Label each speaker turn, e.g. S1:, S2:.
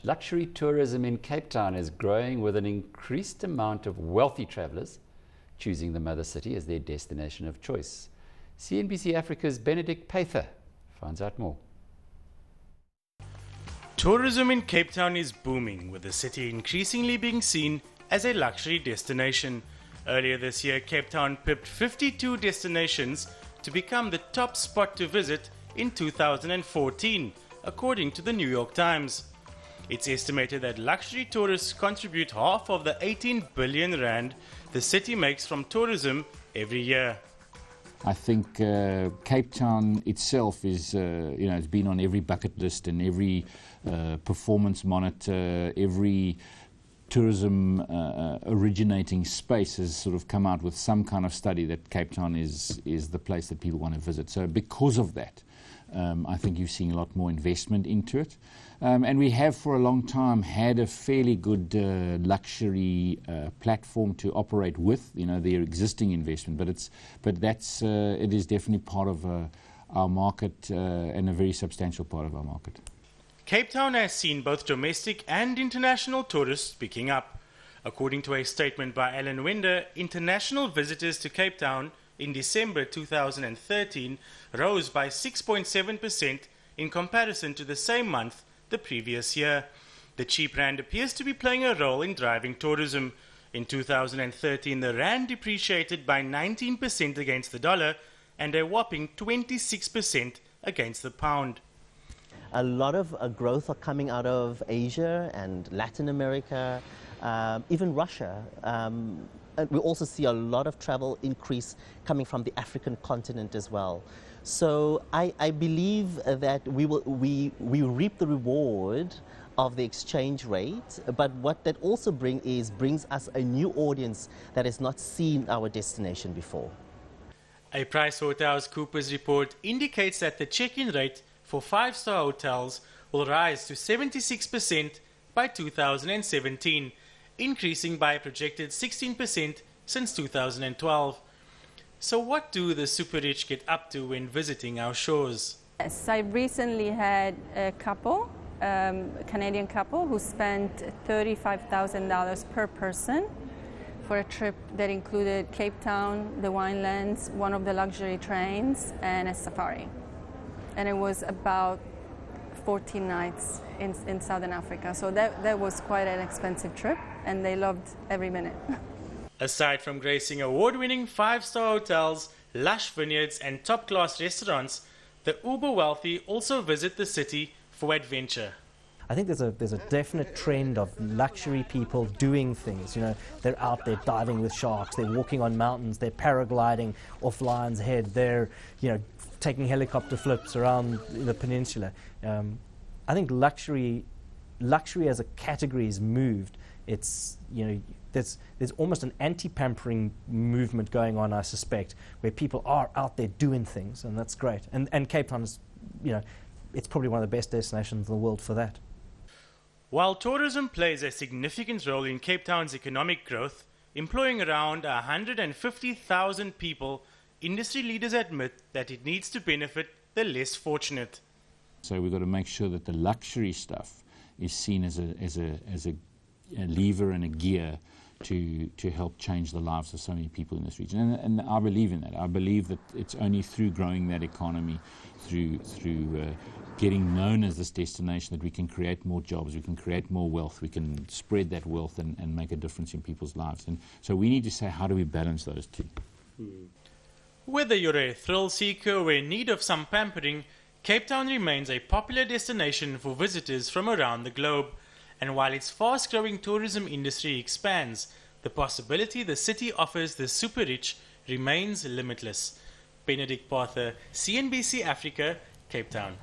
S1: Luxury tourism in Cape Town is growing with an increased amount of wealthy travellers choosing the mother city as their destination of choice. CNBC Africa's Benedict finds out more.
S2: Tourism in Cape Town is booming, with the city increasingly being seen as a luxury destination. Earlier this year, Cape Town pipped 52 destinations to become the top spot to visit in 2014, according to the New York Times. It's estimated that luxury tourists contribute half of the 18 billion rand the city makes from tourism every year.
S3: I think Cape Town itself is, it's been on every bucket list and every performance monitor, every tourism originating space has sort of come out with some kind of study that Cape Town is the place that people want to visit. So because of that, I think you're seeing a lot more investment into it. And we have for a long time had a fairly good luxury platform to operate with, their existing investment. But it is definitely part of our market and a very substantial part of our market.
S2: Cape Town has seen both domestic and international tourists picking up. According to a statement by Alan Winder, international visitors to Cape Town in December 2013 rose by 6.7% in comparison to the same month the previous year. The cheap rand appears to be playing a role in driving tourism. In 2013, the rand depreciated by 19% against the dollar and a whopping 26% against the pound.
S4: A lot of growth are coming out of Asia and Latin America, even Russia. And we also see a lot of travel increase coming from the African continent as well. So I believe that we reap the reward of the exchange rate, but what that also brings us a new audience that has not seen our destination before.
S2: A PricewaterhouseCoopers report indicates that the check-in rate for five-star hotels will rise to 76% by 2017, increasing by a projected 16% since 2012. So what do the super rich get up to when visiting our shores?
S5: Yes, I recently had a couple, Canadian couple, who spent $35,000 per person for a trip that included Cape Town, the Winelands, one of the luxury trains, and a safari. And it was about 14 nights in Southern Africa. So that was quite an expensive trip, and they loved every minute.
S2: Aside from gracing award-winning five-star hotels, lush vineyards, and top-class restaurants, the uber-wealthy also visit the city for adventure.
S6: I think there's a definite trend of luxury people doing things. They're out there diving with sharks, they're walking on mountains, they're paragliding off Lion's Head, they're taking helicopter flips around the peninsula. I think luxury as a category has moved. It's there's almost an anti-pampering movement going on, I suspect, where people are out there doing things, and that's great. And Cape Town is, it's probably one of the best destinations in the world for that.
S2: While tourism plays a significant role in Cape Town's economic growth, employing around 150,000 people, industry leaders admit that it needs to benefit the less fortunate.
S3: So we've got to make sure that the luxury stuff is seen as a lever and a gear to help change the lives of so many people in this region. And I believe in that. I believe that it's only through growing that economy, through getting known as this destination, that we can create more jobs, we can create more wealth, we can spread that wealth and make a difference in people's lives. And so we need to say, how do we balance those two?
S2: Whether you're a thrill seeker or in need of some pampering, Cape Town remains a popular destination for visitors from around the globe. And while its fast-growing tourism industry expands, the possibility the city offers the super rich remains limitless. Benedict, CNBC Africa, Cape Town.